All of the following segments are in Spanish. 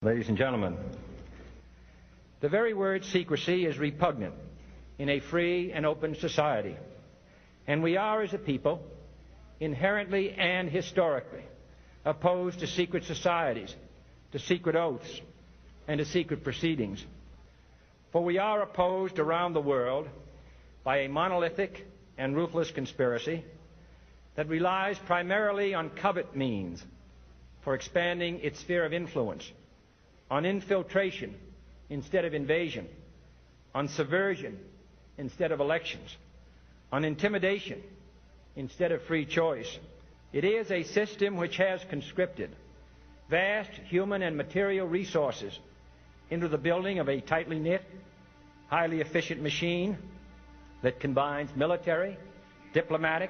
Ladies and gentlemen, the very word secrecy is repugnant in a free and open society, and we are, as a people, inherently and historically opposed to secret societies, to secret oaths, and to secret proceedings. For we are opposed around the world by a monolithic and ruthless conspiracy that relies primarily on covert means for expanding its sphere of influence, on infiltration instead of invasion, on subversion instead of elections, on intimidation instead of free choice. It is a system which has conscripted vast human and material resources into the building of a tightly knit, highly efficient machine that combines military, diplomatic,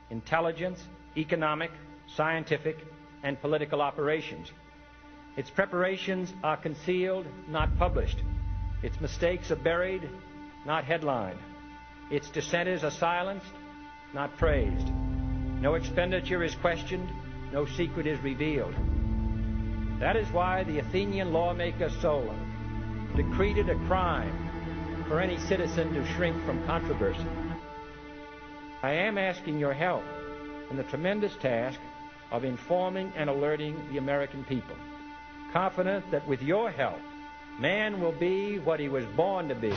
intelligence, economic, scientific, and political operations. Its preparations are concealed, not published. Its mistakes are buried, not headlined. Its dissenters are silenced, not praised. No expenditure is questioned, no secret is revealed. That is why the Athenian lawmaker Solon decreed it a crime for any citizen to shrink from controversy. I am asking your help in the tremendous task of informing and alerting the American people, confident that with your help, man will be what he was born to be,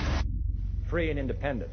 free and independent.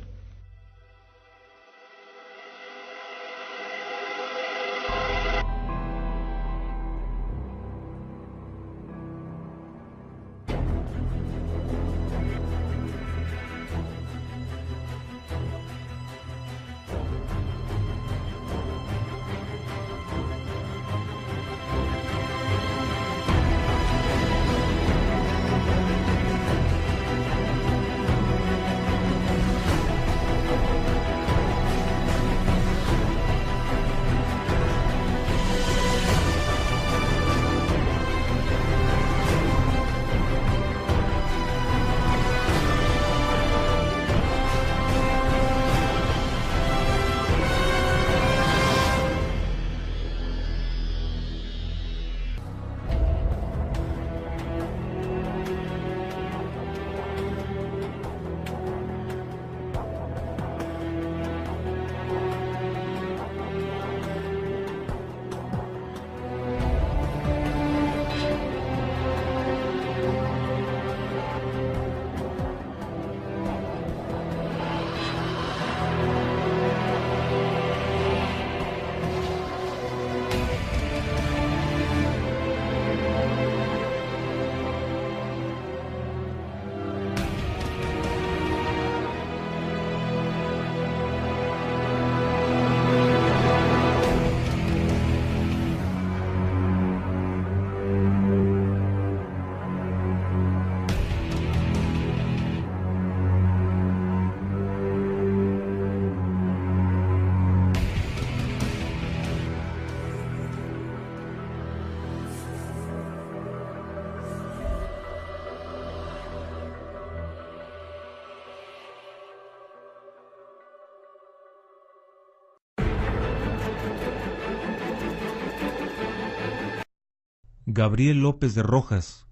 Gabriel López de Rojas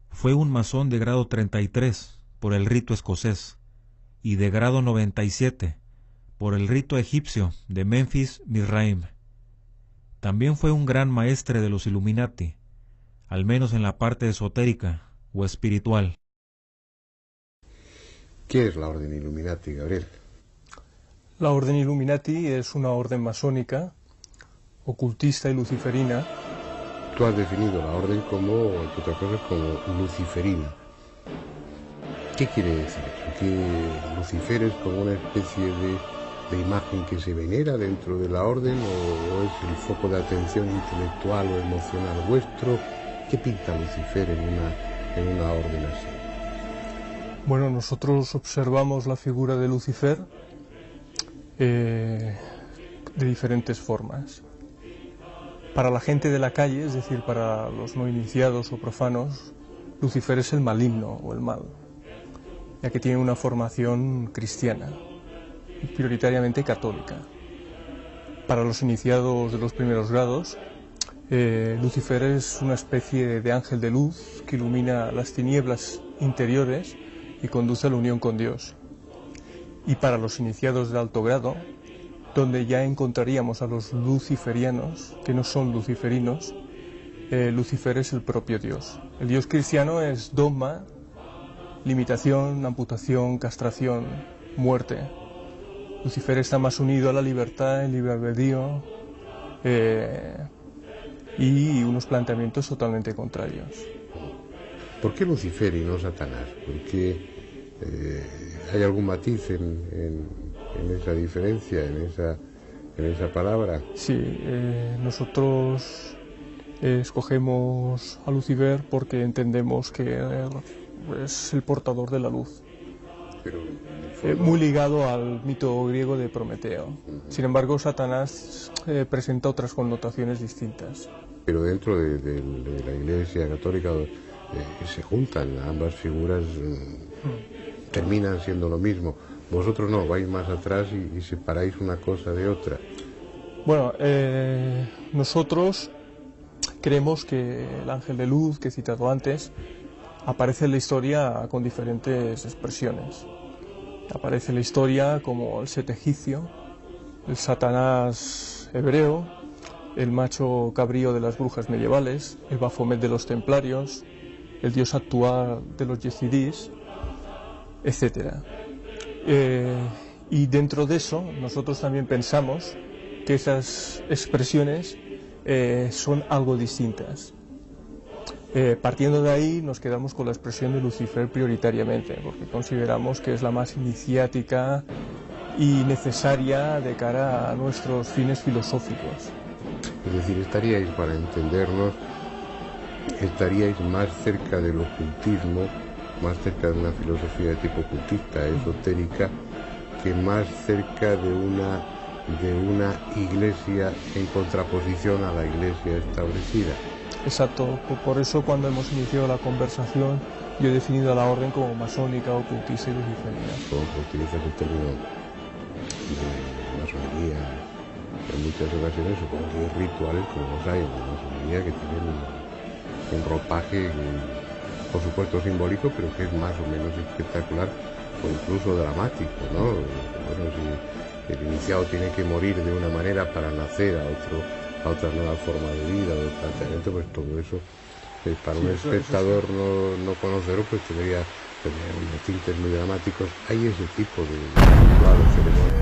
fue un masón de grado 33 por el rito escocés y de grado 97 por el rito egipcio de Memphis Mizraim. También fue un gran maestre de los Illuminati, al menos en la parte esotérica o espiritual. ¿Qué es la Orden Illuminati, Gabriel? La Orden Illuminati es una orden masónica, ocultista y luciferina. Tú has definido la orden como, entre otras cosas, como luciferina. ¿Qué quiere decir eso? ¿Que Lucifer es como una especie de imagen que se venera dentro de la orden o es el foco de atención intelectual o emocional vuestro? ¿Qué pinta Lucifer en una orden así? Bueno, nosotros observamos la figura de Lucifer de diferentes formas. Para la gente de la calle, es decir, para los no iniciados o profanos, Lucifer es el maligno o el mal, ya que tiene una formación cristiana, prioritariamente católica. Para los iniciados de los primeros grados, Lucifer es una especie de ángel de luz que ilumina las tinieblas interiores y conduce a la unión con Dios. Y para los iniciados de alto grado, donde ya encontraríamos a los luciferianos, que no son luciferinos, Lucifer es el propio Dios. El Dios cristiano es dogma, limitación, amputación, castración, muerte. Lucifer está más unido a la libertad, el libre albedrío y unos planteamientos totalmente contrarios. ¿Por qué Lucifer y no Satanás? ¿Por qué hay algún matiz en esa diferencia, en esa palabra? Sí, nosotros escogemos a Lucifer porque entendemos que es el portador de la luz. Pero, muy ligado al mito griego de Prometeo. Sin embargo, Satanás presenta otras connotaciones distintas. Pero dentro de la Iglesia Católica se juntan ambas figuras, terminan siendo lo mismo. Vosotros no, vais más atrás y separáis una cosa de otra. Bueno, nosotros creemos que el ángel de luz que he citado antes aparece en la historia con diferentes expresiones. Aparece en la historia como el Set egipcio, el Satanás hebreo, el macho cabrío de las brujas medievales, el Baphomet de los templarios, el dios actual de los yezidís, etc. Y dentro de eso nosotros también pensamos que esas expresiones son algo distintas. Partiendo de ahí nos quedamos con la expresión de Lucifer prioritariamente, porque consideramos que es la más iniciática y necesaria de cara a nuestros fines filosóficos. Es decir, estaríais, para entendernos, estaríais más cerca del ocultismo, más cerca de una filosofía de tipo ocultista, esotérica, que más cerca de una iglesia en contraposición a la iglesia establecida. Exacto, por eso cuando hemos iniciado la conversación yo he definido a la orden como masónica, ocultista y luciferina. Utilizas el término de masonería en muchas ocasiones, supongo que hay rituales como los hay en la masonería que tienen un ropaje que, por supuesto simbólico, pero que es más o menos espectacular o incluso dramático, ¿no? Bueno, si el iniciado tiene que morir de una manera para nacer a otra nueva forma de vida o de planteamiento, pues todo eso, para un espectador no conocerlo, pues tendría unos tintes muy dramáticos. Hay ese tipo de rituales, ceremonias.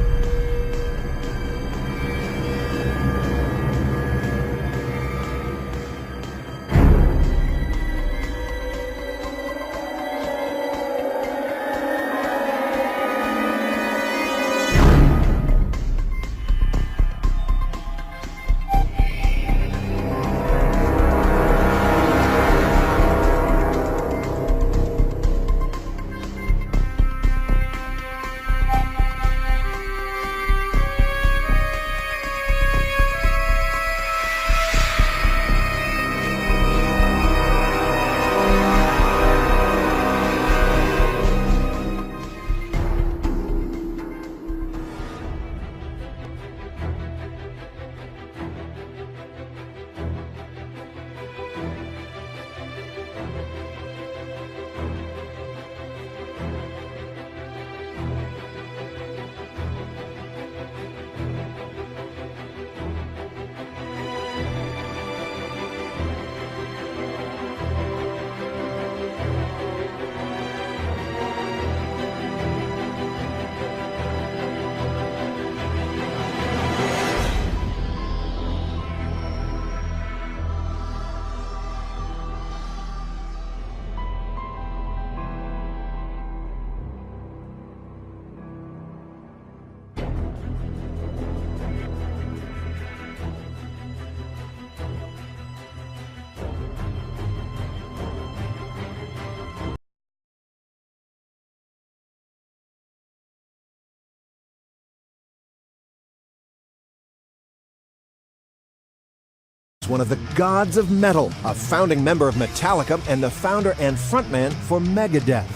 One of the gods of metal, a founding member of Metallica and the founder and frontman for Megadeth.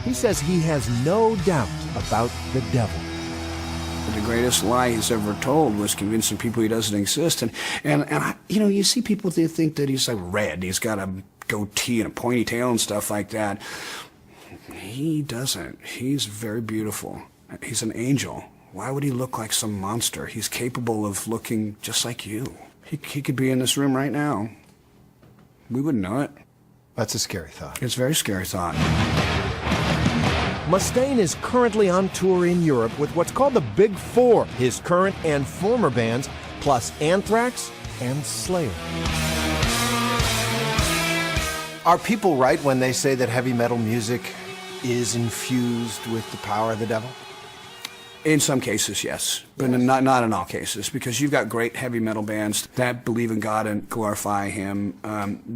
He says he has no doubt about the devil. The greatest lie he's ever told was convincing people he doesn't exist. And you know, you see people, they think that he's like red. He's got a goatee and a pointy tail and stuff like that. He doesn't. He's very beautiful. He's an angel. Why would he look like some monster? He's capable of looking just like you. He could be in this room right now. We wouldn't know it. That's a scary thought. It's a very scary thought. Mustaine is currently on tour in Europe with what's called the Big Four, his current and former bands, plus Anthrax and Slayer. Are people right when they say that heavy metal music is infused with the power of the devil? In some cases, yes, but not in all cases, because you've got great heavy metal bands that believe in God and glorify Him.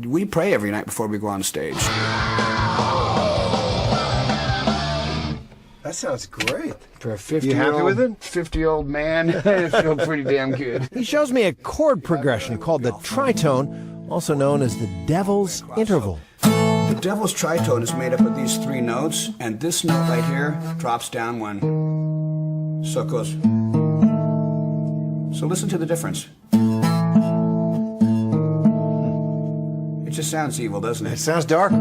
We pray every night before we go on stage. That sounds great. For a 50-year-old, you happy with it? 50-year-old man, it feels pretty damn good. He shows me a chord progression called the tritone, also known as the Devil's Interval. The Devil's Tritone is made up of these 3 notes, and this note right here drops down 1. So it goes. So listen to the difference. It just sounds evil, doesn't it? It sounds darker.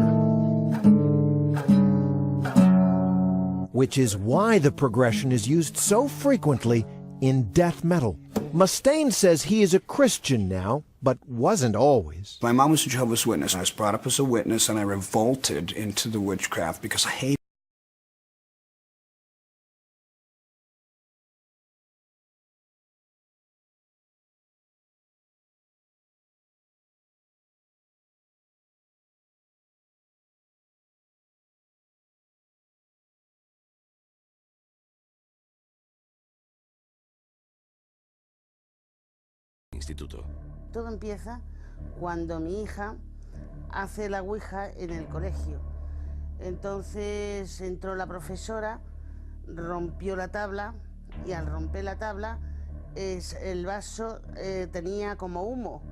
Which is why the progression is used so frequently in death metal. Mustaine says he is a Christian now, but wasn't always. My mom was a Jehovah's Witness. I was brought up as a witness, and I revolted into the witchcraft because I hate. Instituto. Todo empieza cuando mi hija hace la ouija en el colegio. Entonces entró la profesora, rompió la tabla y al romper la tabla el vaso tenía como humo.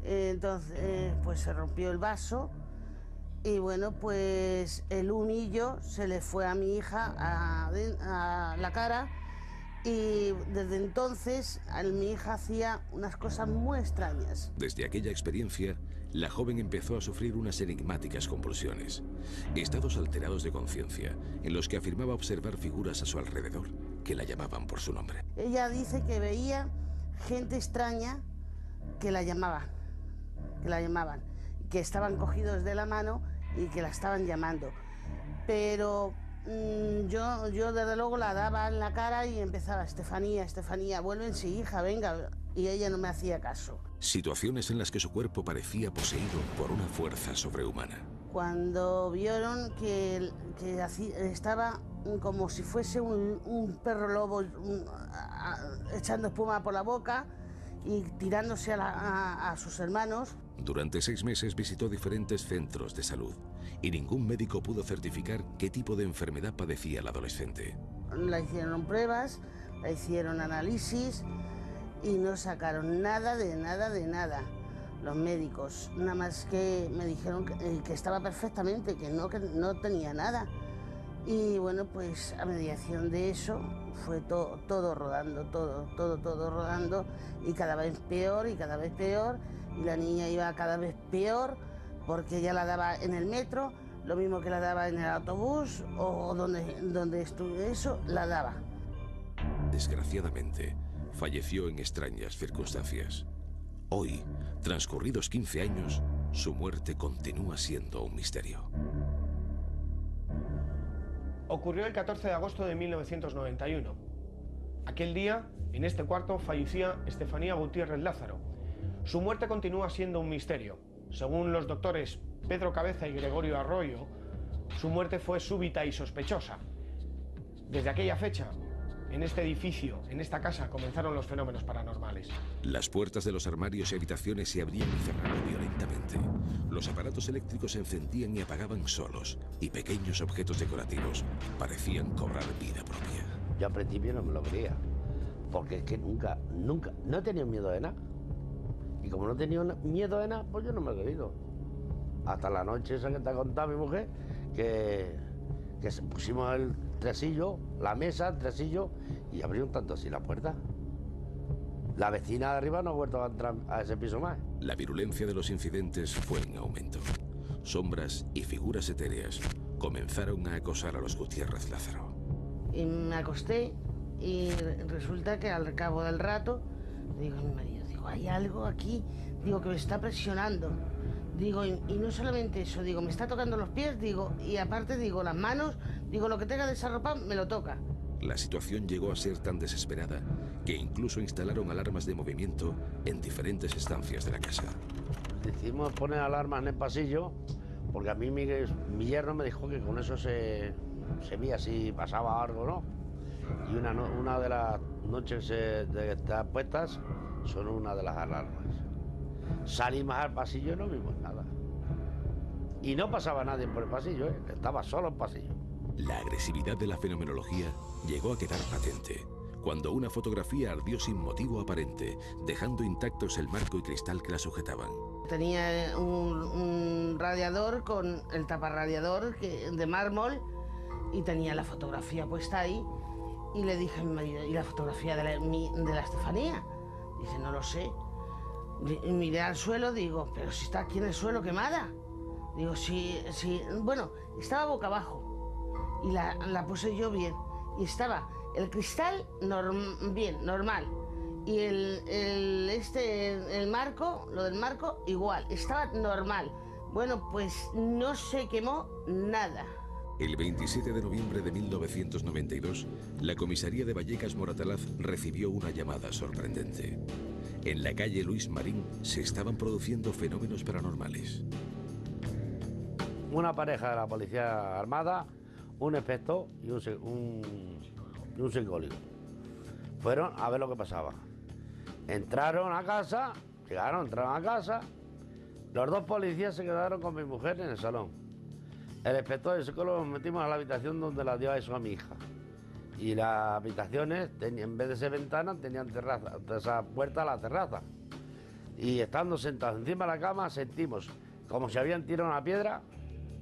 Entonces pues se rompió el vaso y bueno, pues el humillo se le fue a mi hija a la cara. Y desde entonces mi hija hacía unas cosas muy extrañas. Desde aquella experiencia, la joven empezó a sufrir unas enigmáticas compulsiones, estados alterados de conciencia, en los que afirmaba observar figuras a su alrededor que la llamaban por su nombre. Ella dice que veía gente extraña que la llamaban, que estaban cogidos de la mano y que la estaban llamando. Pero yo desde luego la daba en la cara y empezaba: Estefanía, vuélvense, hija, venga, y ella no me hacía caso. Situaciones en las que su cuerpo parecía poseído por una fuerza sobrehumana. Cuando vieron que estaba como si fuese un perro lobo echando espuma por la boca y tirándose a sus hermanos. Durante 6 meses visitó diferentes centros de salud y ningún médico pudo certificar qué tipo de enfermedad padecía la adolescente. Le hicieron pruebas, le hicieron análisis y no sacaron nada de nada. Los médicos, nada más que me dijeron que estaba perfectamente, que no tenía nada. Y bueno, pues a mediación de eso fue todo rodando, todo rodando, y cada vez peor, y la niña iba cada vez peor, porque ya la daba en el metro, lo mismo que la daba en el autobús, o donde estuve eso, la daba. Desgraciadamente, falleció en extrañas circunstancias. Hoy, transcurridos 15 años, su muerte continúa siendo un misterio. Ocurrió el 14 de agosto de 1991. Aquel día, en este cuarto, fallecía Estefanía Gutiérrez Lázaro. Su muerte continúa siendo un misterio. Según los doctores Pedro Cabeza y Gregorio Arroyo, su muerte fue súbita y sospechosa. Desde aquella fecha, en este edificio, en esta casa, comenzaron los fenómenos paranormales. Las puertas de los armarios y habitaciones se abrían y cerraban violentamente. Los aparatos eléctricos se encendían y apagaban solos, y pequeños objetos decorativos parecían cobrar vida propia. Yo al principio no me lo creía, porque es que nunca, no he tenido miedo de nada. Y como no he tenido miedo de nada, pues yo no me he creído. Hasta la noche esa que te ha contado mi mujer, que pusimos el entresillo, la mesa, entresillo, y abrieron tanto así la puerta. La vecina de arriba no ha vuelto a entrar a ese piso más. La virulencia de los incidentes fue en aumento. Sombras y figuras etéreas comenzaron a acosar a los Gutiérrez Lázaro. Y me acosté y resulta que al cabo del rato, digo a mi marido, digo, hay algo aquí, digo, que me está presionando. Digo, y no solamente eso, digo, me está tocando los pies, digo, y aparte, digo, las manos, digo, lo que tenga desarropado me lo toca. La situación llegó a ser tan desesperada que incluso instalaron alarmas de movimiento en diferentes estancias de la casa. Decidimos poner alarmas en el pasillo porque a mí mi yerno me dijo que con eso se veía si pasaba algo, ¿no? Y una de las noches de estar puestas son una de las alarmas. Salimos al pasillo y no vimos nada. Y no pasaba nadie por el pasillo, ¿eh? Estaba solo el pasillo. La agresividad de la fenomenología llegó a quedar patente cuando una fotografía ardió sin motivo aparente, dejando intactos el marco y cristal que la sujetaban. Tenía un radiador con el taparradiador de mármol y tenía la fotografía puesta ahí. Y le dije a mi marido, ¿y la fotografía de la Estefanía? Dice, no lo sé. Y miré al suelo, digo, pero si está aquí en el suelo quemada. Digo, sí, bueno, estaba boca abajo. Y la puse yo bien. Y estaba el cristal bien, normal. Y el marco, lo del marco, igual, estaba normal. Bueno, pues no se quemó nada. El 27 de noviembre de 1992, la comisaría de Vallecas Moratalaz recibió una llamada sorprendente. En la calle Luis Marín se estaban produciendo fenómenos paranormales. Una pareja de la policía armada, un inspector y un psicólogo. Fueron a ver lo que pasaba. Entraron a casa, entraron a casa. Los dos policías se quedaron con mi mujer en el salón. El inspector y el psicólogo nos metimos a la habitación donde la dio eso a mi hija. Y las habitaciones, en vez de ser ventanas, tenían terraza, esa puerta a la terraza. Y estando sentados encima de la cama, sentimos como si habían tirado una piedra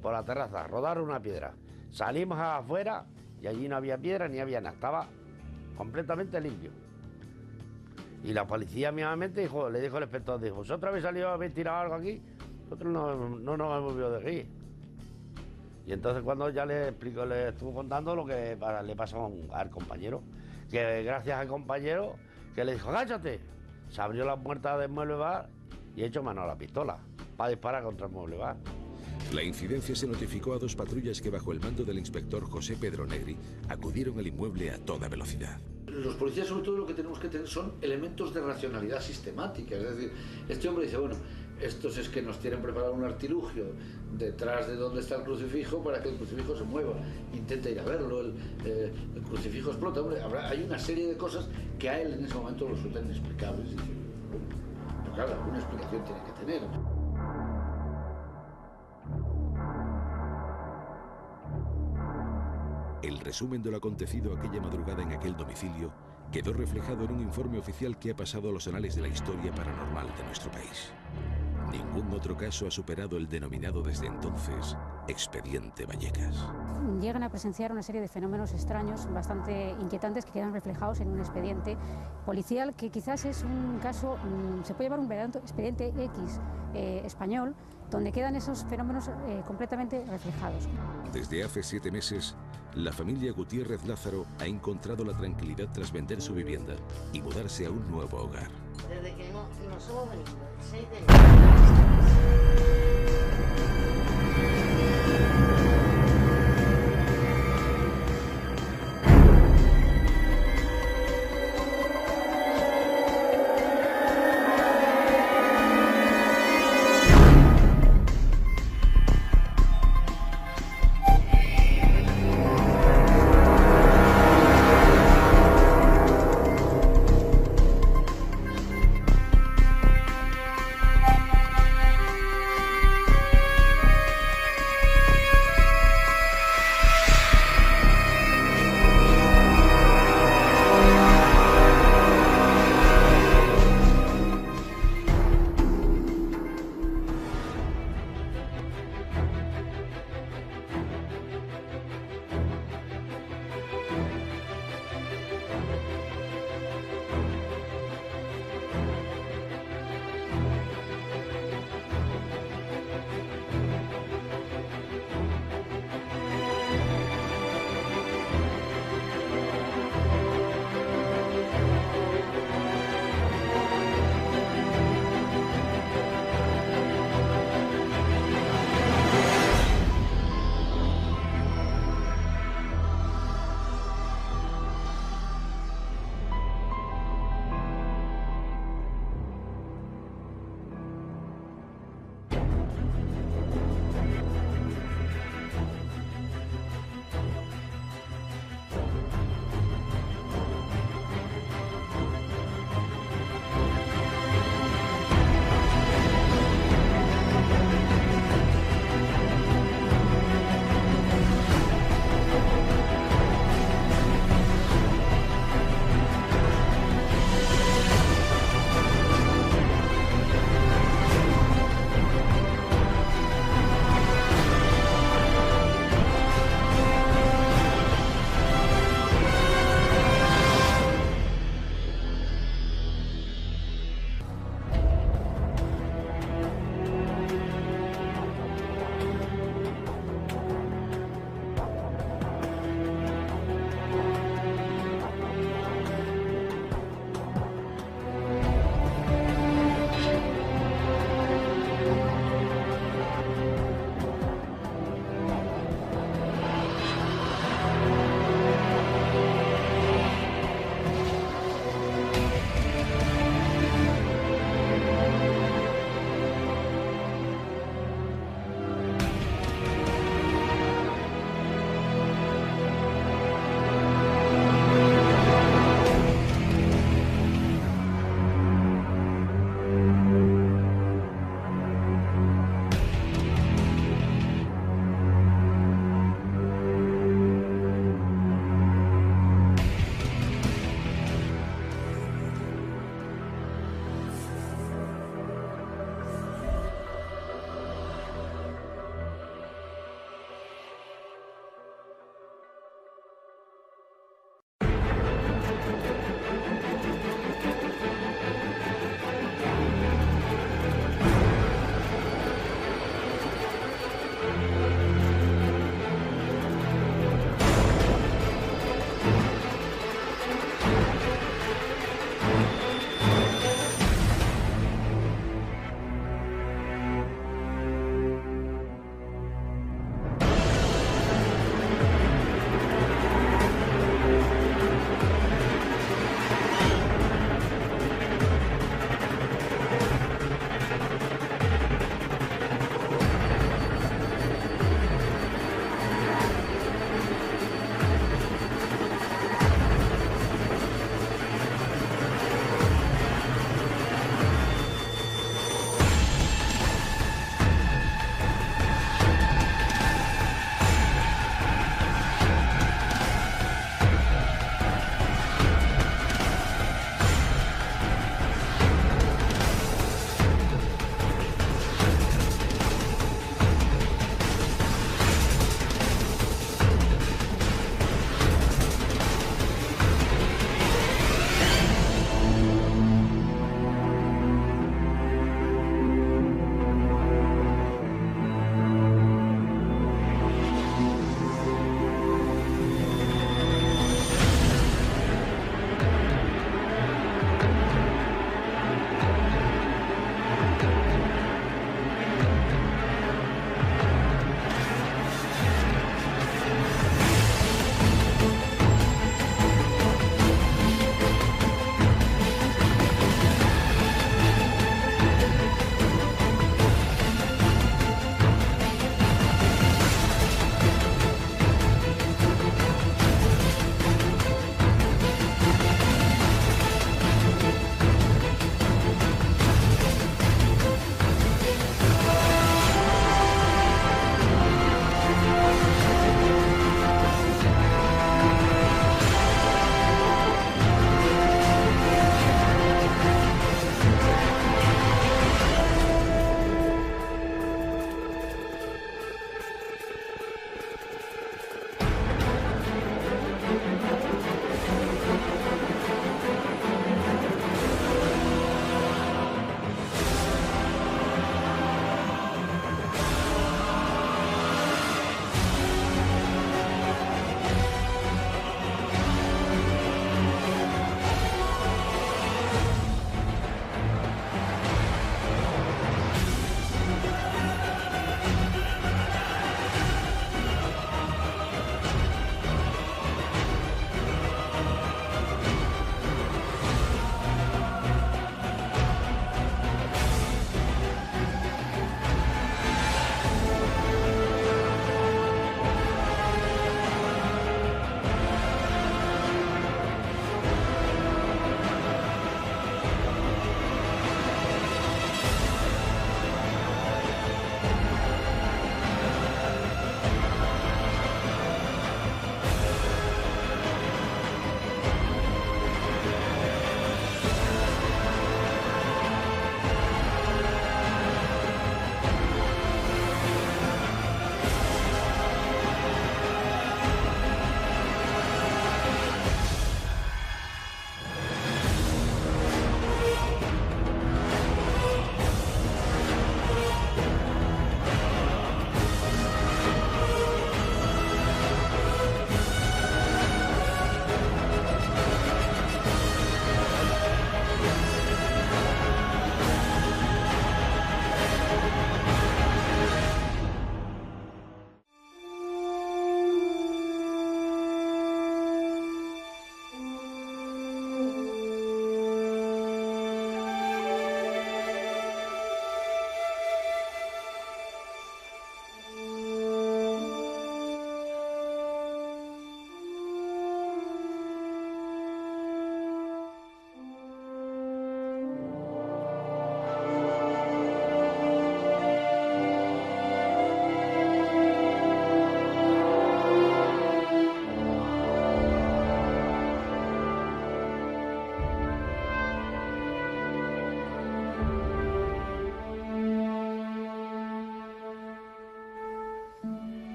por la terraza, rodaron una piedra. Salimos afuera y allí no había piedra ni había nada, estaba completamente limpio. Y la policía mismamente le dijo al inspector, dijo, ¿vosotros habéis salido a haber tirado algo aquí? Nosotros no nos hemos movido de aquí. Y entonces cuando ya le estuvo contando lo que le pasó al compañero, que gracias al compañero que le dijo, agáchate, se abrió la puerta del mueble bar y echó mano a la pistola para disparar contra el mueble bar. La incidencia se notificó a dos patrullas que bajo el mando del inspector José Pedro Negri acudieron al inmueble a toda velocidad. Los policías sobre todo lo que tenemos que tener son elementos de racionalidad sistemática, es decir, este hombre dice, bueno, estos es que nos tienen preparado un artilugio detrás de donde está el crucifijo para que el crucifijo se mueva, intenta ir a verlo, el crucifijo explota, hombre, hay una serie de cosas que a él en ese momento lo resultan inexplicables, y dice, pero claro, alguna explicación tiene que tener. El resumen de lo acontecido aquella madrugada en aquel domicilio quedó reflejado en un informe oficial que ha pasado a los anales de la historia paranormal de nuestro país. Ningún otro caso ha superado el denominado desde entonces Expediente Vallecas. Llegan a presenciar una serie de fenómenos extraños, bastante inquietantes, que quedan reflejados en un expediente policial que quizás es un caso, se puede llamar un verdadero expediente X español, donde quedan esos fenómenos completamente reflejados. Desde hace 7 meses, la familia Gutiérrez Lázaro ha encontrado la tranquilidad tras vender su vivienda y mudarse a un nuevo hogar. Desde que nos hemos venido, el 6 de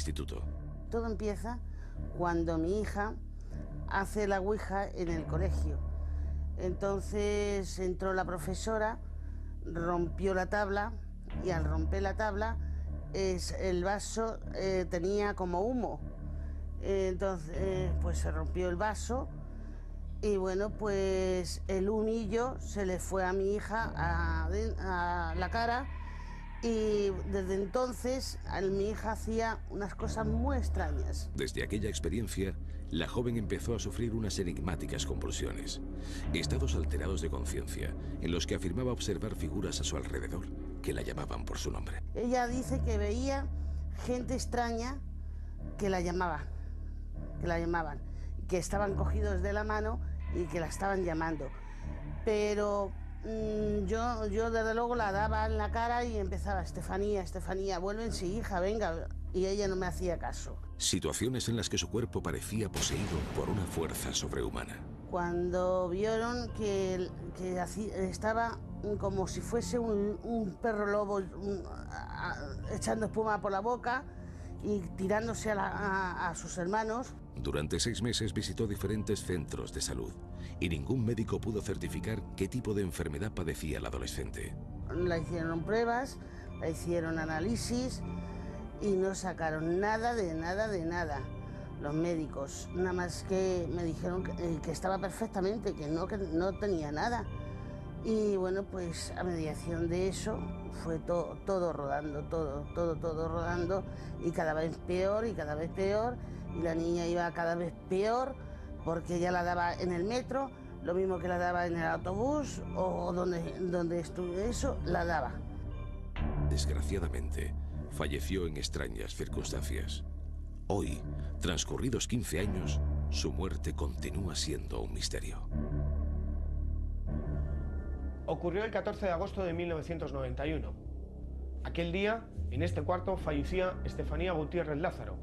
instituto. Todo empieza cuando mi hija hace la ouija en el colegio. Entonces entró la profesora, rompió la tabla y al romper la tabla el vaso tenía como humo. Entonces pues se rompió el vaso y bueno, pues el humillo se le fue a mi hija a la cara y desde entonces mi hija hacía unas cosas muy extrañas. Desde aquella experiencia, la joven empezó a sufrir unas enigmáticas convulsiones, estados alterados de conciencia, en los que afirmaba observar figuras a su alrededor que la llamaban por su nombre. Ella dice que veía gente extraña que la llamaban, que estaban cogidos de la mano y que la estaban llamando. Pero yo desde luego la daba en la cara y empezaba: Estefanía, Estefanía, vuelven, sí, hija, venga. Y ella no me hacía caso. Situaciones en las que su cuerpo parecía poseído por una fuerza sobrehumana. Cuando vieron que estaba como si fuese un perro lobo echando espuma por la boca y tirándose a sus hermanos. Durante 6 meses visitó diferentes centros de salud y ningún médico pudo certificar qué tipo de enfermedad padecía la adolescente. La hicieron pruebas, la hicieron análisis y no sacaron nada de nada. Los médicos, nada más que me dijeron que estaba perfectamente, que no tenía nada. Y bueno, pues a mediación de eso fue todo rodando, todo rodando, y cada vez peor, y la niña iba cada vez peor, porque ya la daba en el metro, lo mismo que la daba en el autobús, o donde estuve eso, la daba. Desgraciadamente, falleció en extrañas circunstancias. Hoy, transcurridos 15 años, su muerte continúa siendo un misterio. Ocurrió el 14 de agosto de 1991. Aquel día, en este cuarto, fallecía Estefanía Gutiérrez Lázaro.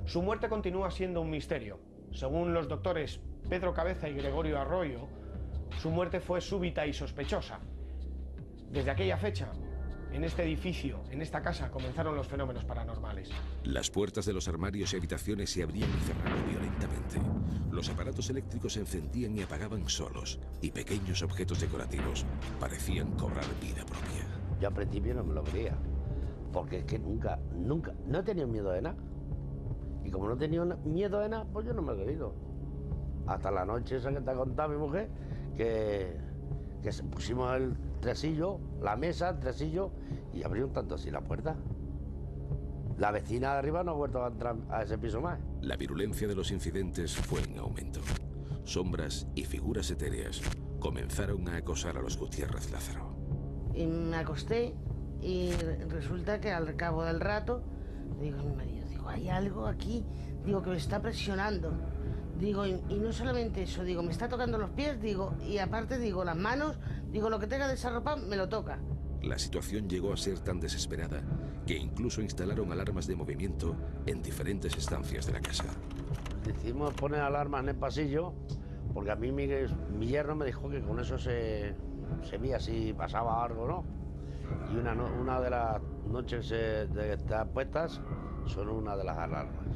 Su muerte continúa siendo un misterio. Según los doctores Pedro Cabeza y Gregorio Arroyo, su muerte fue súbita y sospechosa. Desde aquella fecha, en este edificio, en esta casa, comenzaron los fenómenos paranormales. Las puertas de los armarios y habitaciones se abrían y cerraban violentamente. Los aparatos eléctricos se encendían y apagaban solos, y pequeños objetos decorativos parecían cobrar vida propia. Yo al principio no me lo creía, porque es que nunca, no he tenido miedo de nada. Y como no he tenido miedo de nada, pues yo no me lo he creído. Hasta la noche esa que te ha contado mi mujer, que pusimos el tresillo, la mesa, el tresillo, y abrieron tanto así la puerta. La vecina de arriba no ha vuelto a entrar a ese piso más. La virulencia de los incidentes fue en aumento. Sombras y figuras etéreas comenzaron a acosar a los Gutiérrez Lázaro. Y me acosté y resulta que al cabo del rato, digo a mi marido, hay algo aquí, digo, que me está presionando. Digo, y no solamente eso, digo, me está tocando los pies, digo, y aparte, digo, las manos, digo, lo que tenga desarropado me lo toca. La situación llegó a ser tan desesperada que incluso instalaron alarmas de movimiento en diferentes estancias de la casa. Decidimos poner alarmas en el pasillo porque a mí mi yerno me dijo que con eso se veía si pasaba algo, ¿no? Y una de las noches de estar puestas son una de las alarmas.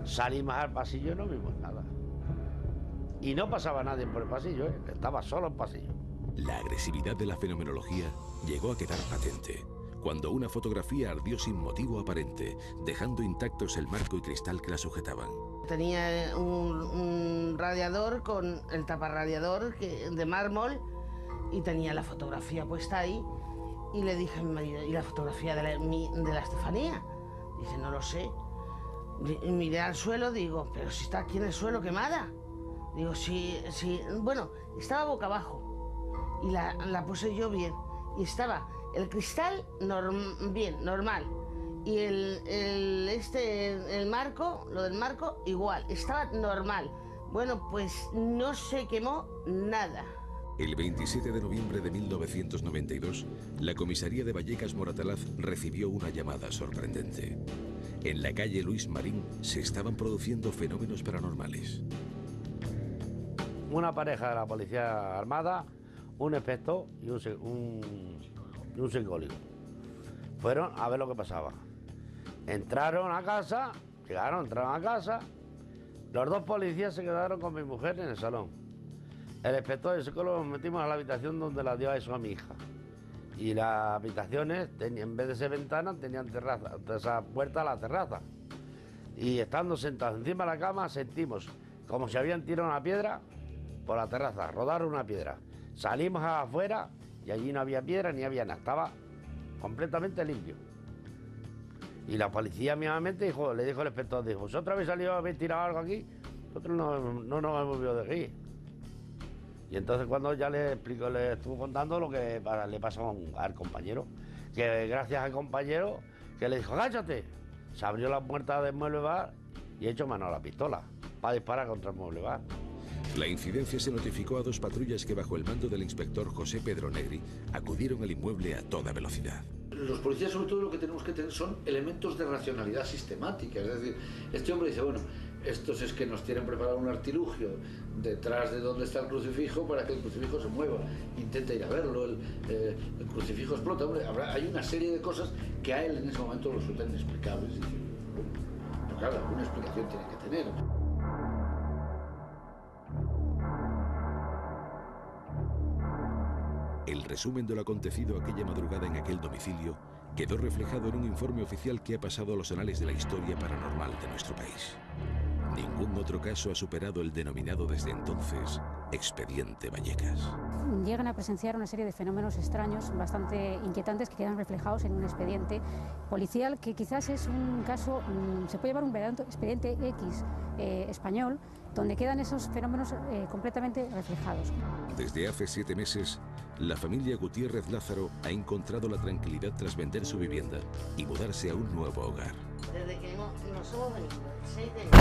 Salimos al pasillo y no vimos nada. Y no pasaba nadie por el pasillo, ¿eh? Estaba solo el pasillo. La agresividad de la fenomenología llegó a quedar patente cuando una fotografía ardió sin motivo aparente, dejando intactos el marco y cristal que la sujetaban. Tenía un radiador con el taparradiador de mármol y tenía la fotografía puesta ahí, y le dije a mi marido, ¿y la fotografía de la Estefanía? Dice, no lo sé. Y miré al suelo, digo, pero si está aquí en el suelo quemada. Digo, sí, bueno, estaba boca abajo y la puse yo bien. Y estaba el cristal bien, normal. Y el marco, lo del marco, igual, estaba normal. Bueno, pues no se quemó nada. El 27 de noviembre de 1992, la comisaría de Vallecas Moratalaz recibió una llamada sorprendente. En la calle Luis Marín se estaban produciendo fenómenos paranormales. Una pareja de la policía armada, un inspector y un psicólogo fueron a ver lo que pasaba. Entraron a casa, entraron a casa. Los dos policías se quedaron con mi mujer en el salón. El inspector y el psicólogo nos metimos a la habitación donde la dio eso a mi hija. Y las habitaciones, en vez de ser ventanas, tenían terraza, esa puerta a la terraza. Y estando sentados encima de la cama, sentimos como si habían tirado una piedra por la terraza, rodaron una piedra. Salimos afuera y allí no había piedra ni había nada, estaba completamente limpio. Y la policía mismamente le dijo al inspector, dijo, ¿vosotros habéis salido a haber tirado algo aquí? Nosotros no nos hemos movido de aquí. Y entonces cuando ya le estuvo contando lo que le pasó al compañero, que gracias al compañero que le dijo, agáchate, se abrió la puerta del mueble bar y echó mano a la pistola para disparar contra el mueble bar. La incidencia se notificó a dos patrullas que bajo el mando del inspector José Pedro Negri acudieron al inmueble a toda velocidad. Los policías sobre todo lo que tenemos que tener son elementos de racionalidad sistemática, es decir, este hombre dice, bueno, estos es que nos tienen preparado un artilugio detrás de donde está el crucifijo para que el crucifijo se mueva, intenta ir a verlo, el crucifijo explota, hombre, hay una serie de cosas que a él en ese momento lo resultan inexplicables, y dice, pero claro, alguna explicación tiene que tener. El resumen de lo acontecido aquella madrugada en aquel domicilio quedó reflejado en un informe oficial que ha pasado a los anales de la historia paranormal de nuestro país. Ningún otro caso ha superado el denominado desde entonces Expediente Vallecas. Llegan a presenciar una serie de fenómenos extraños, bastante inquietantes, que quedan reflejados en un expediente policial que quizás es un caso, se puede llamar un verdadero expediente X español, donde quedan esos fenómenos completamente reflejados. Desde hace 7 meses, la familia Gutiérrez Lázaro ha encontrado la tranquilidad tras vender su vivienda y mudarse a un nuevo hogar. Desde que nos hemos venido, el 6 de enero.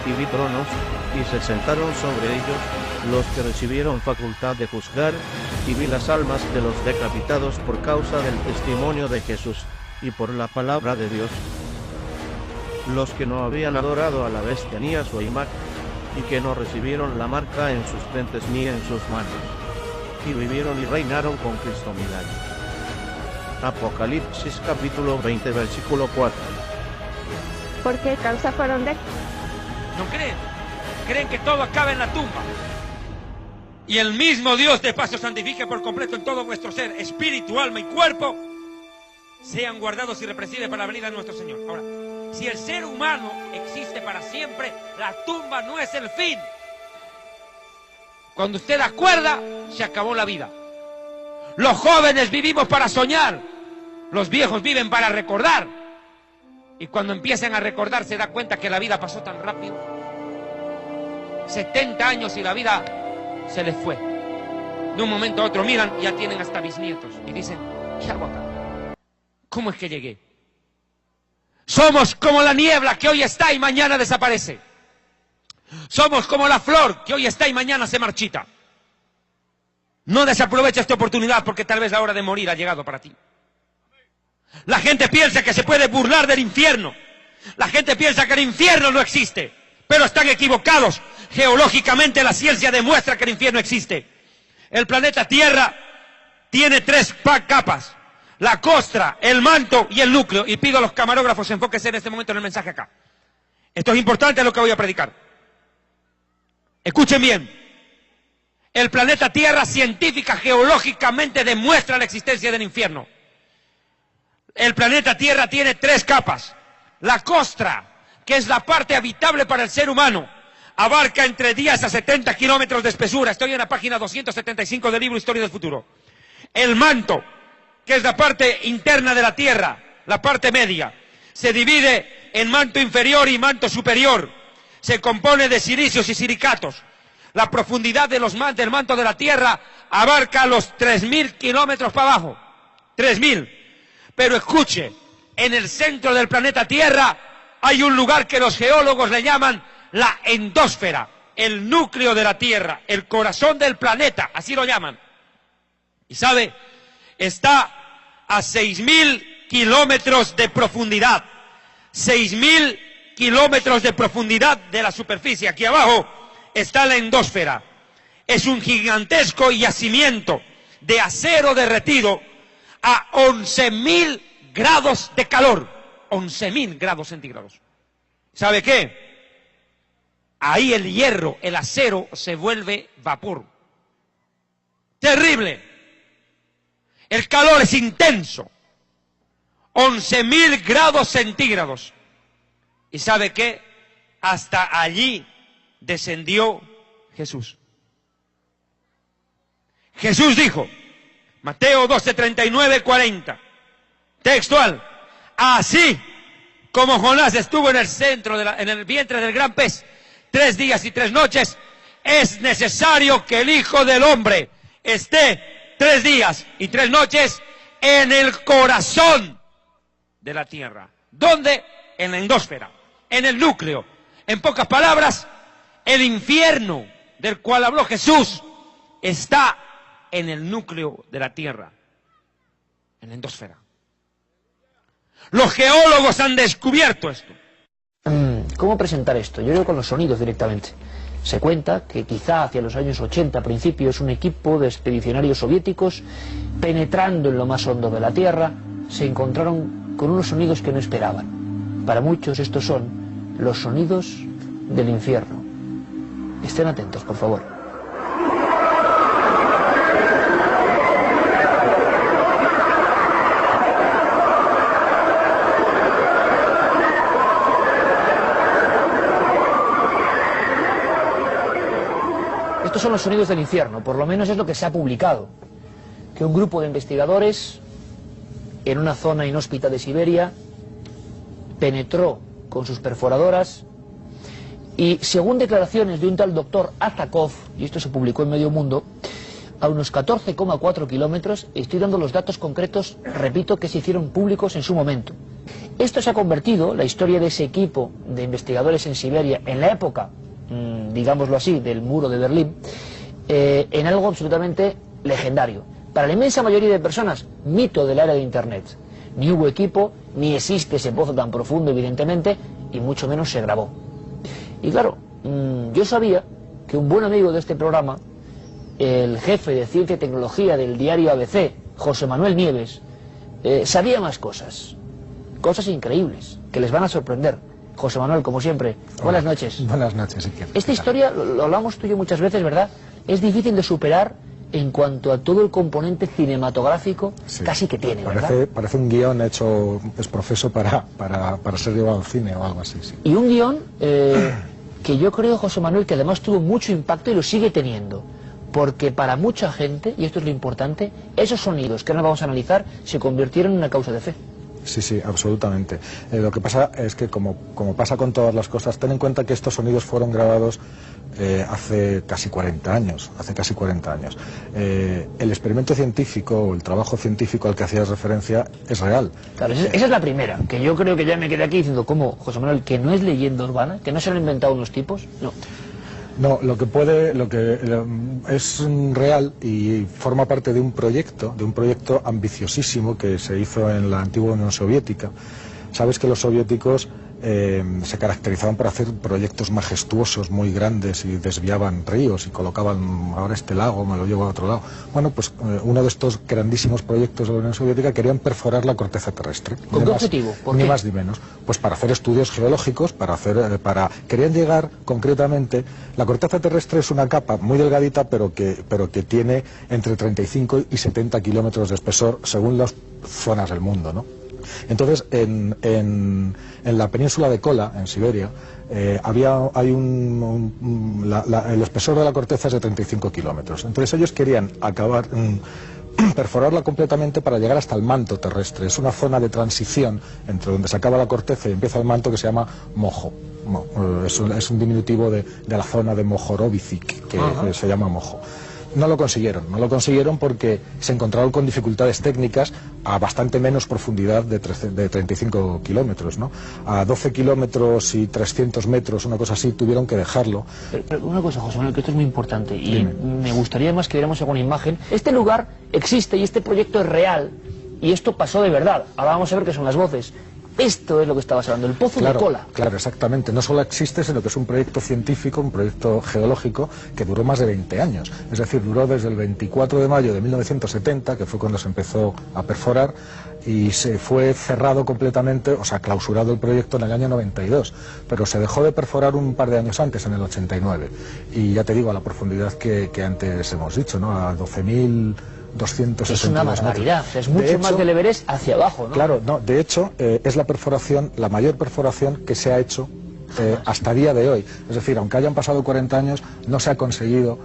y vi tronos, y se sentaron sobre ellos los que recibieron facultad de juzgar, y vi las almas de los decapitados por causa del testimonio de Jesús y por la palabra de Dios, los que no habían adorado a la bestia ni a su imagen, y que no recibieron la marca en sus frentes ni en sus manos, y vivieron y reinaron con Cristo 1000 años. Apocalipsis capítulo 20 versículo 4. ¿Por qué causa fueron de...? No creen, creen que todo acaba en la tumba. Y el mismo Dios de paz os santifique por completo en todo vuestro ser, espíritu, alma y cuerpo, sean guardados irreprensibles para la venida de nuestro Señor. Ahora, si el ser humano existe para siempre, la tumba no es el fin. Cuando usted acuerda, se acabó la vida. Los jóvenes vivimos para soñar, los viejos viven para recordar. Y cuando empiezan a recordar se da cuenta que la vida pasó tan rápido. 70 años y la vida se les fue. De un momento a otro miran y ya tienen hasta bisnietos. Y dicen, ¿qué hago acá? ¿Cómo es que llegué? Somos como la niebla que hoy está y mañana desaparece. Somos como la flor que hoy está y mañana se marchita. No desaprovecha esta oportunidad porque tal vez la hora de morir ha llegado para ti. La gente piensa que se puede burlar del infierno. La gente piensa que el infierno no existe. Pero están equivocados. Geológicamente la ciencia demuestra que el infierno existe. El planeta Tierra tiene 3 capas. La costra, el manto y el núcleo. Y pido a los camarógrafos enfóquense en este momento en el mensaje acá. Esto es importante lo que voy a predicar. Escuchen bien. El planeta Tierra científica, geológicamente demuestra la existencia del infierno. El planeta Tierra tiene 3 capas. La costra, que es la parte habitable para el ser humano, abarca entre 10 a 70 kilómetros de espesura. Estoy en la página 275 del libro Historia del Futuro. El manto, que es la parte interna de la Tierra, la parte media, se divide en manto inferior y manto superior. Se compone de silicios y silicatos. La profundidad del manto de la Tierra abarca los 3.000 kilómetros para abajo. 3.000. Pero escuche, en el centro del planeta Tierra hay un lugar que los geólogos le llaman la endósfera, el núcleo de la Tierra, el corazón del planeta, así lo llaman. Y sabe, está a 6.000 kilómetros de profundidad. 6.000 kilómetros de profundidad de la superficie. Aquí abajo está la endósfera. Es un gigantesco yacimiento de acero derretido a 11.000 grados de calor. 11.000 grados centígrados. ¿Sabe qué? Ahí el hierro, el acero, se vuelve vapor. Terrible. El calor es intenso. 11.000 grados centígrados. ¿Y sabe qué? Hasta allí descendió Jesús. Jesús dijo, Mateo 12, 39, 40, textual, así como Jonás estuvo en el centro, en el vientre del gran pez, 3 días y 3 noches, es necesario que el Hijo del Hombre esté 3 días y 3 noches en el corazón de la tierra. ¿Dónde? En la endósfera, en el núcleo. En pocas palabras, el infierno del cual habló Jesús está en el núcleo de la tierra, en la endósfera. Los geólogos han descubierto esto. ¿Cómo presentar esto? Yo creo con los sonidos directamente. Se cuenta que quizá hacia los años 80, principios, un equipo de expedicionarios soviéticos, penetrando en lo más hondo de la Tierra, se encontraron con unos sonidos que no esperaban. Para muchos estos son los sonidos del infierno. Estén atentos, por favor. Estos son los sonidos del infierno, por lo menos es lo que se ha publicado. Que un grupo de investigadores en una zona inhóspita de Siberia penetró con sus perforadoras y, según declaraciones de un tal doctor Azakov, y esto se publicó en Medio Mundo, a unos 14,4 kilómetros, estoy dando los datos concretos, repito, que se hicieron públicos en su momento, Esto se ha convertido, la historia de ese equipo de investigadores en Siberia, en la época, digámoslo así, del muro de Berlín, en algo absolutamente legendario. Para la inmensa mayoría de personas, mito del área de Internet. Ni hubo equipo, ni existe ese pozo tan profundo, evidentemente, y mucho menos se grabó. Y claro, yo sabía que un buen amigo de este programa, el jefe de Ciencia y Tecnología del diario ABC, José Manuel Nieves, sabía más cosas increíbles, que les van a sorprender. José Manuel, como siempre, buenas noches. Buenas noches, Iker. Esta historia, lo hablamos tú y yo muchas veces, ¿verdad? Es difícil de superar en cuanto a todo el componente cinematográfico, sí, casi que tiene, ¿verdad? Parece un guión hecho exprofeso para ser llevado al cine o algo así, sí. Y un guión que yo creo, José Manuel, que además tuvo mucho impacto y lo sigue teniendo. Porque para mucha gente, y esto es lo importante, esos sonidos que ahora vamos a analizar se convirtieron en una causa de fe. Sí, sí, absolutamente. Lo que pasa es que, como pasa con todas las cosas, ten en cuenta que estos sonidos fueron grabados hace casi 40 años. El experimento científico, o el trabajo científico al que hacías referencia, es real. Claro, esa es la primera, que yo creo que ya me quedé aquí diciendo, ¿cómo, José Manuel, que no es leyenda urbana, que no se lo han inventado unos tipos? No. No, lo que es real y forma parte de un proyecto ambiciosísimo que se hizo en la antigua Unión Soviética. Sabes que los soviéticos se caracterizaban por hacer proyectos majestuosos, muy grandes, y desviaban ríos y colocaban, ahora este lago me lo llevo a otro lado. Bueno, pues uno de estos grandísimos proyectos de la Unión Soviética querían perforar la corteza terrestre. ¿Con qué objetivo? Ni más ni menos. Pues para hacer estudios geológicos, querían llegar concretamente. La corteza terrestre es una capa muy delgadita, pero que tiene entre 35 y 70 kilómetros de espesor según las zonas del mundo, ¿no? Entonces, en la península de Kola, en Siberia, el espesor de la corteza es de 35 kilómetros. Entonces ellos querían perforarla completamente para llegar hasta el manto terrestre. Es una zona de transición entre donde se acaba la corteza y empieza el manto, que se llama Mojo. Es un diminutivo de la zona de Mohorovicic, que se llama Mojo. No lo consiguieron porque se encontraron con dificultades técnicas a bastante menos profundidad de 35 kilómetros, ¿no? A 12 kilómetros y 300 metros, una cosa así, tuvieron que dejarlo. Pero una cosa, José Manuel, que esto es muy importante, y me gustaría más que viéramos alguna imagen. Este lugar existe y este proyecto es real, y esto pasó de verdad. Ahora vamos a ver qué son las voces. Esto es lo que estabas hablando, el pozo de Kola. Claro, exactamente. No solo existe, sino que es un proyecto científico, un proyecto geológico que duró más de 20 años. Es decir, duró desde el 24 de mayo de 1970, que fue cuando se empezó a perforar, y se fue cerrado completamente, o sea, clausurado el proyecto en el año 92. Pero se dejó de perforar un par de años antes, en el 89. Y ya te digo, a la profundidad que antes hemos dicho, ¿no? A 12.260 es una barbaridad, es mucho más del Everest hacia abajo, ¿no? Claro, no, de hecho, es la mayor perforación que se ha hecho hasta día de hoy. Es decir, aunque hayan pasado 40 años, no se ha conseguido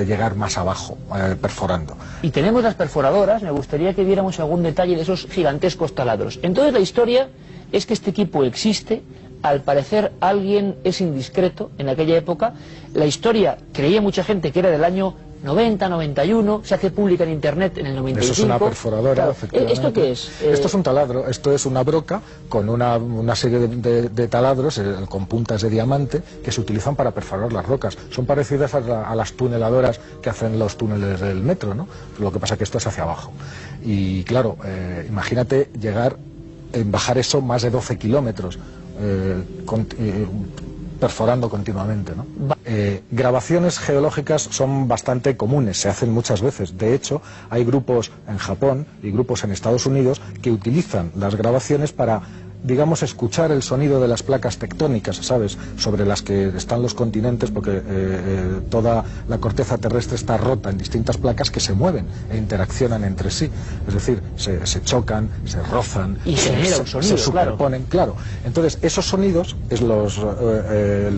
llegar más abajo, perforando. Y tenemos las perforadoras, me gustaría que viéramos algún detalle de esos gigantescos taladros. Entonces la historia es que este equipo existe. Al parecer alguien es indiscreto en aquella época. La historia, creía mucha gente que era del año 90, 91, se hace pública en internet en el 95. Eso es una perforadora, claro. Efectivamente. ¿Esto qué es? Esto es un taladro, esto es una broca con una serie de taladros con puntas de diamante que se utilizan para perforar las rocas. Son parecidas a las tuneladoras que hacen los túneles del metro, ¿no? Lo que pasa es que esto es hacia abajo. Y claro, imagínate bajar eso más de 12 kilómetros. Perforando continuamente, ¿no? Grabaciones geológicas son bastante comunes, se hacen muchas veces. De hecho, hay grupos en Japón y grupos en Estados Unidos que utilizan las grabaciones para, digamos, escuchar el sonido de las placas tectónicas, ¿sabes?, sobre las que están los continentes, porque toda la corteza terrestre está rota en distintas placas que se mueven e interaccionan entre sí. Es decir, se chocan, se rozan, y se superponen, claro. Entonces, esos sonidos es lo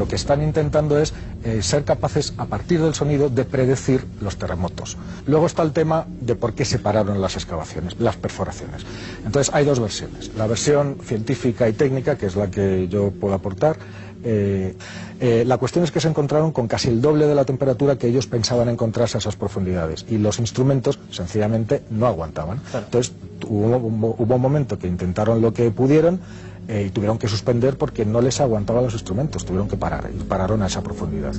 que están intentando es ser capaces, a partir del sonido, de predecir los terremotos. Luego está el tema de por qué se pararon las excavaciones, las perforaciones. Entonces, hay dos versiones. La versión científica y técnica, que es la que yo puedo aportar. La cuestión es que se encontraron con casi el doble de la temperatura que ellos pensaban encontrarse a esas profundidades, y los instrumentos sencillamente no aguantaban. Claro. Entonces hubo un momento que intentaron lo que pudieron y tuvieron que suspender porque no les aguantaban los instrumentos, tuvieron que parar, y pararon a esa profundidad.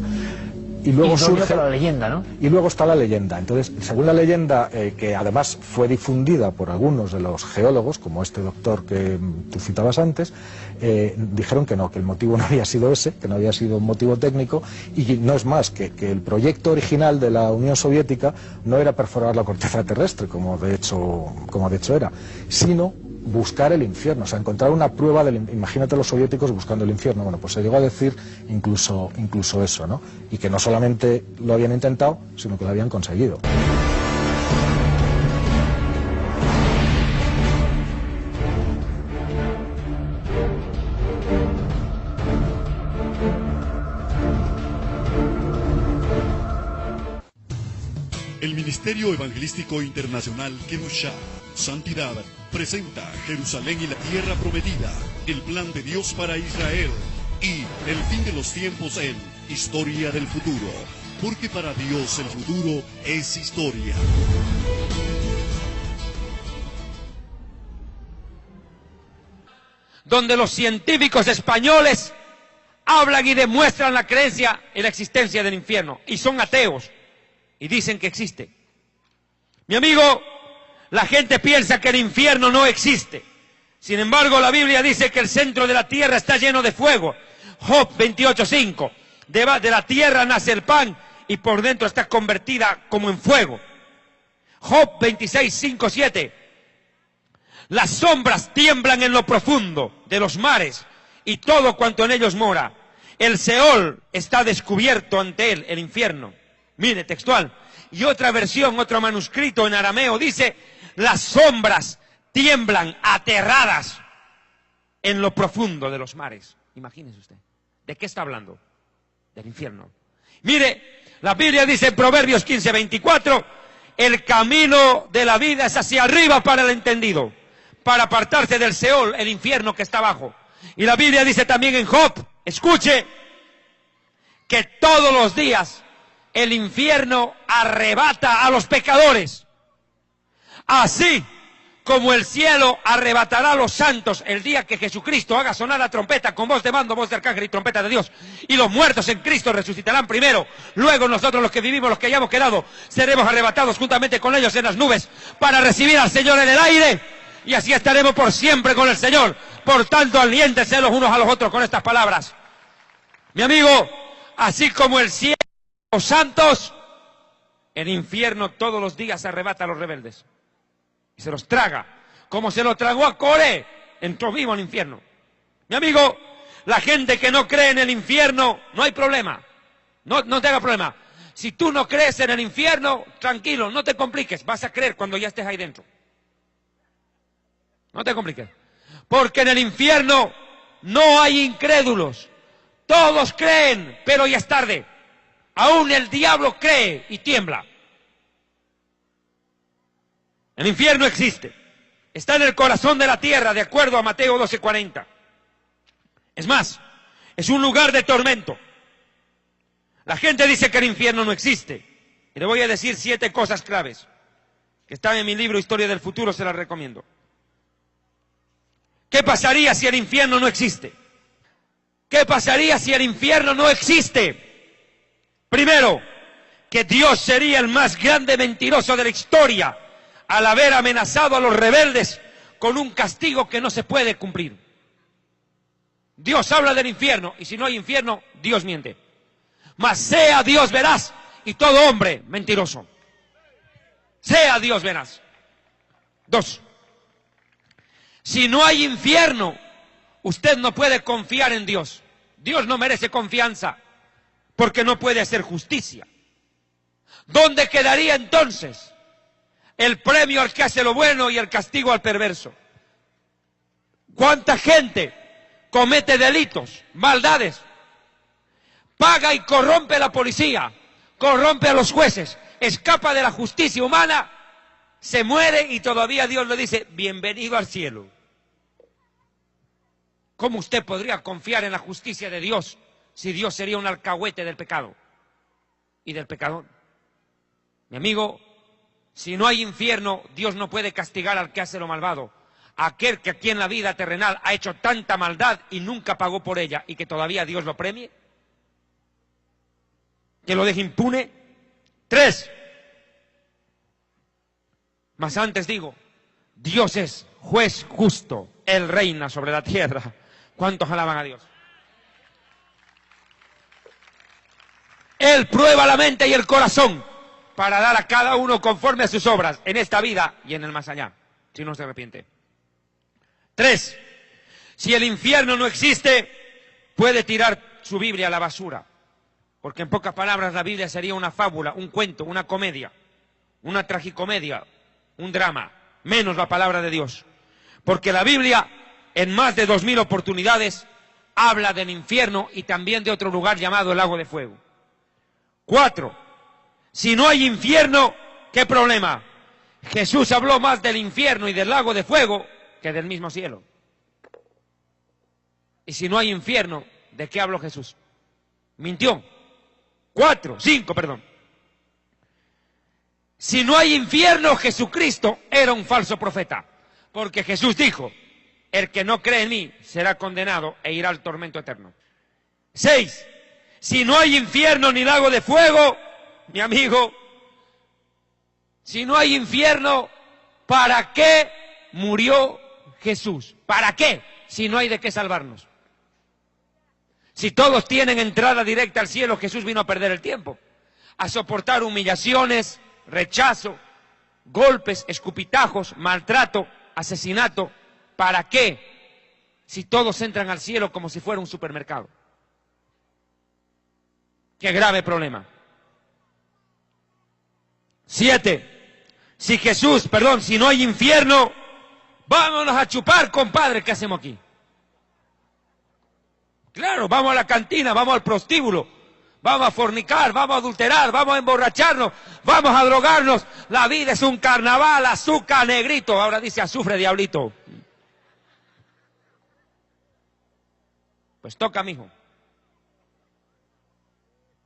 Y luego surge la leyenda, ¿no? Y luego está la leyenda. Entonces, según la leyenda, que además fue difundida por algunos de los geólogos, como este doctor que tú citabas antes, dijeron que no, que el motivo no había sido ese, que no había sido un motivo técnico, y no es más que el proyecto original de la Unión Soviética no era perforar la corteza terrestre, como de hecho era, sino buscar el infierno, o sea, encontrar una prueba del... Imagínate los soviéticos buscando el infierno. Bueno, pues se llegó a decir incluso eso, ¿no? Y que no solamente lo habían intentado, sino que lo habían conseguido. El Ministerio Evangelístico Internacional Kemoshá, Santidad, presenta Jerusalén y la Tierra Prometida, el plan de Dios para Israel y el fin de los tiempos en Historia del Futuro, porque para Dios el futuro es historia. Donde los científicos españoles hablan y demuestran la creencia en la existencia del infierno, y son ateos, y dicen que existe. Mi amigo, la gente piensa que el infierno no existe. Sin embargo, la Biblia dice que el centro de la tierra está lleno de fuego. Job 28:5. De la tierra nace el pan y por dentro está convertida como en fuego. Job 26:5-7. Las sombras tiemblan en lo profundo de los mares y todo cuanto en ellos mora. El Seol está descubierto ante él, el infierno. Mire, textual. Y otra versión, otro manuscrito en arameo dice: las sombras tiemblan aterradas en lo profundo de los mares. Imagínese usted. ¿De qué está hablando? Del infierno. Mire, la Biblia dice en Proverbios 15:24, el camino de la vida es hacia arriba para el entendido, para apartarse del Seol, el infierno que está abajo. Y la Biblia dice también en Job, escuche, que todos los días el infierno arrebata a los pecadores. Así como el cielo arrebatará a los santos el día que Jesucristo haga sonar la trompeta con voz de mando, voz de arcángel y trompeta de Dios, y los muertos en Cristo resucitarán primero, luego nosotros los que vivimos, los que hayamos quedado, seremos arrebatados juntamente con ellos en las nubes para recibir al Señor en el aire, y así estaremos por siempre con el Señor. Por tanto, aliéntense los unos a los otros con estas palabras. Mi amigo, así como el cielo los santos, el infierno todos los días arrebata a los rebeldes y se los traga, como se lo tragó a Coré, entró vivo al infierno. Mi amigo, la gente que no cree en el infierno, no hay problema, no te haga problema. Si tú no crees en el infierno, tranquilo, no te compliques, vas a creer cuando ya estés ahí dentro. No te compliques, porque en el infierno no hay incrédulos, todos creen, pero ya es tarde. Aún el diablo cree y tiembla. El infierno existe. Está en el corazón de la tierra, de acuerdo a Mateo 12:40. Es más, es un lugar de tormento. La gente dice que el infierno no existe. Y le voy a decir 7 cosas claves que están en mi libro Historia del Futuro, se las recomiendo. ¿Qué pasaría si el infierno no existe? ¿Qué pasaría si el infierno no existe? Primero, que Dios sería el más grande mentiroso de la historia al haber amenazado a los rebeldes con un castigo que no se puede cumplir. Dios habla del infierno, y si no hay infierno, Dios miente. Mas sea Dios veraz y todo hombre mentiroso. Sea Dios veraz. 2. Si no hay infierno, usted no puede confiar en Dios. Dios no merece confianza, porque no puede hacer justicia. ¿Dónde quedaría entonces el premio al que hace lo bueno y el castigo al perverso? ¿Cuánta gente comete delitos, maldades, paga y corrompe a la policía, corrompe a los jueces, escapa de la justicia humana, se muere y todavía Dios le dice, bienvenido al cielo? ¿Cómo usted podría confiar en la justicia de Dios si Dios sería un alcahuete del pecado y del pecador. Mi amigo, si no hay infierno, Dios no puede castigar al que hace lo malvado. Aquel que aquí en la vida terrenal ha hecho tanta maldad y nunca pagó por ella y que todavía Dios lo premie, que lo deje impune. 3. Mas antes digo, Dios es juez justo, Él reina sobre la tierra. ¿Cuántos alaban a Dios? Él prueba la mente y el corazón para dar a cada uno conforme a sus obras en esta vida y en el más allá, si no se arrepiente. 3. Si el infierno no existe, puede tirar su Biblia a la basura. Porque en pocas palabras la Biblia sería una fábula, un cuento, una comedia, una tragicomedia, un drama, menos la palabra de Dios. Porque la Biblia, en más de 2000 oportunidades, habla del infierno y también de otro lugar llamado el lago de fuego. 4. Si no hay infierno, ¿qué problema? Jesús habló más del infierno y del lago de fuego que del mismo cielo. Y si no hay infierno, ¿de qué habló Jesús? Mintió. 5, perdón. Si no hay infierno, Jesucristo era un falso profeta. Porque Jesús dijo, el que no cree en mí será condenado e irá al tormento eterno. 6. Si no hay infierno ni lago de fuego, mi amigo, si no hay infierno, ¿para qué murió Jesús? ¿Para qué? Si no hay de qué salvarnos. Si todos tienen entrada directa al cielo, Jesús vino a perder el tiempo, a soportar humillaciones, rechazo, golpes, escupitajos, maltrato, asesinato. ¿Para qué? Si todos entran al cielo como si fuera un supermercado. Qué grave problema. 7. Si no hay infierno, vámonos a chupar, compadre, ¿qué hacemos aquí? Claro, vamos a la cantina, vamos al prostíbulo, vamos a fornicar, vamos a adulterar, vamos a emborracharnos, vamos a drogarnos. La vida es un carnaval, azúcar, negrito. Ahora dice azufre, diablito. Pues toca, mijo.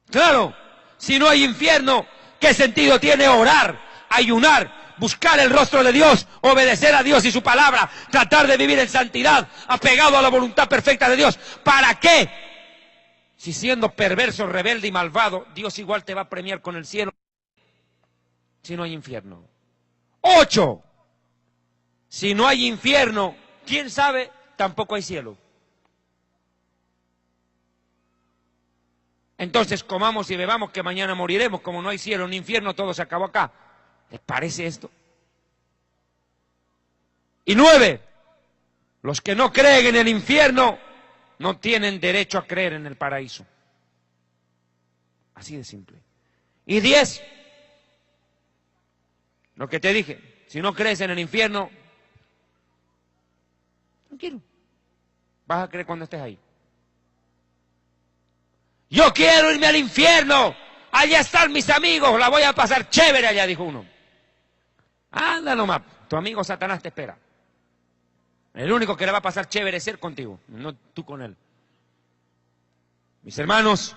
Claro, si no hay infierno, ¿qué sentido tiene orar, ayunar, buscar el rostro de Dios, obedecer a Dios y su palabra, tratar de vivir en santidad, apegado a la voluntad perfecta de Dios? ¿Para qué? Si siendo perverso, rebelde y malvado, Dios igual te va a premiar con el cielo si no hay infierno. 8. Si no hay infierno, ¿quién sabe? Tampoco hay cielo. Entonces comamos y bebamos que mañana moriremos. Como no hay cielo ni infierno, todo se acabó acá. ¿Les parece esto? Y 9. Los que no creen en el infierno no tienen derecho a creer en el paraíso. Así de simple. Y 10. Lo que te dije, si no crees en el infierno, tranquilo, vas a creer cuando estés ahí. Yo quiero irme al infierno, allá están mis amigos, la voy a pasar chévere allá, dijo uno. Anda nomás, tu amigo Satanás te espera. El único que le va a pasar chévere es él contigo, no tú con él. Mis hermanos,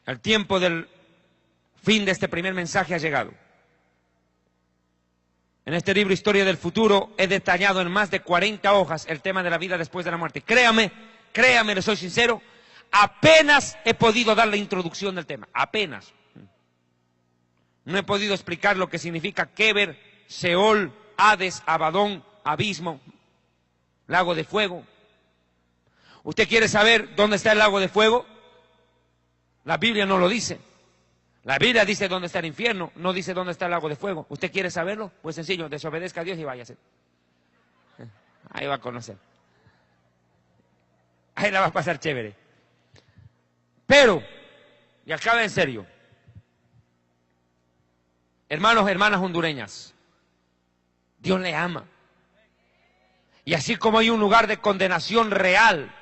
el tiempo del fin de este primer mensaje ha llegado. En este libro Historia del Futuro he detallado en más de 40 hojas el tema de la vida después de la muerte. Créame, le soy sincero, apenas he podido dar la introducción del tema, apenas. No he podido explicar lo que significa Keber, Seol, Hades, Abadón, abismo, lago de fuego. ¿Usted quiere saber dónde está el lago de fuego? La Biblia no lo dice. La Biblia dice dónde está el infierno, no dice dónde está el lago de fuego. ¿Usted quiere saberlo? Pues sencillo, desobedezca a Dios y váyase. Ahí va a conocer. Ahí la va a pasar chévere. Pero, y acaba en serio, hermanos, hermanas hondureñas, Dios le ama. Y así como hay un lugar de condenación real,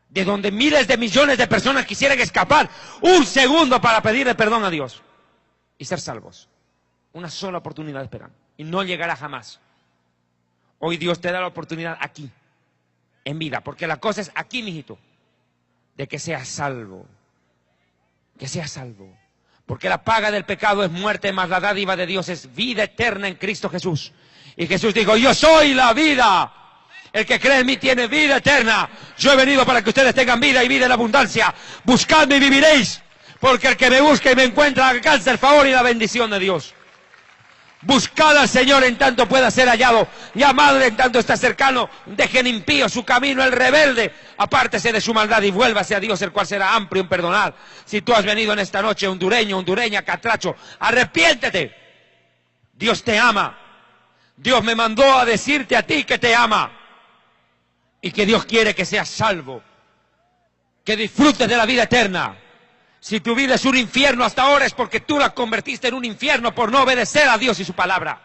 de donde miles de millones de personas quisieran escapar un segundo para pedirle perdón a Dios y ser salvos. Una sola oportunidad esperan y no llegará jamás. Hoy Dios te da la oportunidad aquí, en vida, porque la cosa es aquí, mijito. de que seas salvo. Que seas salvo. Porque la paga del pecado es muerte, mas la dádiva de Dios es vida eterna en Cristo Jesús. Y Jesús dijo, yo soy la vida. El que cree en mí tiene vida eterna. Yo he venido para que ustedes tengan vida y vida en abundancia. Buscadme y viviréis. Porque el que me busca y me encuentra alcanza el favor y la bendición de Dios. Buscad al Señor en tanto pueda ser hallado. Llamadle en tanto está cercano. Dejen impío su camino, el rebelde. Apártese de su maldad y vuélvase a Dios, el cual será amplio en perdonar. Si tú has venido en esta noche, hondureño, hondureña, catracho, arrepiéntete. Dios te ama. Dios me mandó a decirte a ti que te ama. Y que Dios quiere que seas salvo. Que disfrutes de la vida eterna. Si tu vida es un infierno hasta ahora es porque tú la convertiste en un infierno por no obedecer a Dios y su palabra.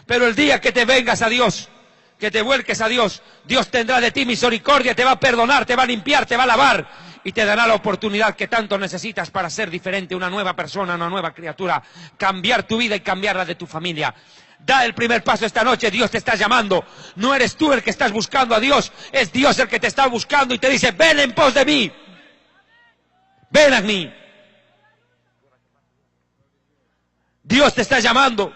Pero el día que te vengas a Dios, que te vuelques a Dios, Dios tendrá de ti misericordia, te va a perdonar, te va a limpiar, te va a lavar y te dará la oportunidad que tanto necesitas para ser diferente, una nueva persona, una nueva criatura, cambiar tu vida y cambiar la de tu familia. Da el primer paso esta noche, Dios te está llamando. No eres tú el que estás buscando a Dios, es Dios el que te está buscando y te dice, ven en pos de mí. Ven a mí. Dios te está llamando.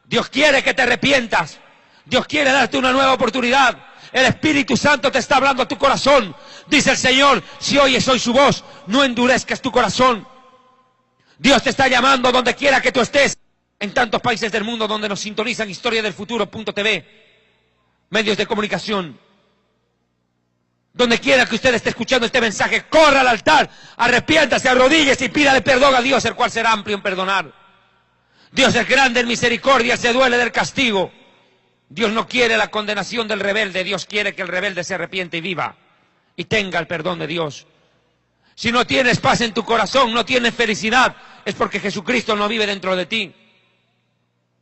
Dios quiere que te arrepientas. Dios quiere darte una nueva oportunidad. El Espíritu Santo te está hablando a tu corazón. Dice el Señor, si oyes hoy su voz, no endurezcas tu corazón. Dios te está llamando donde quiera que tú estés. En tantos países del mundo donde nos sintonizan historiadelfuturo.tv, medios de comunicación. Donde quiera que usted esté escuchando este mensaje, corra al altar, arrepiéntase, arrodíllese y pídale perdón a Dios, el cual será amplio en perdonar. Dios es grande en misericordia, se duele del castigo. Dios no quiere la condenación del rebelde, Dios quiere que el rebelde se arrepiente y viva y tenga el perdón de Dios. Si no tienes paz en tu corazón, no tienes felicidad, es porque Jesucristo no vive dentro de ti.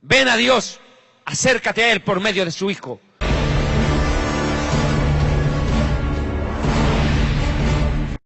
Ven a Dios, acércate a Él por medio de su Hijo.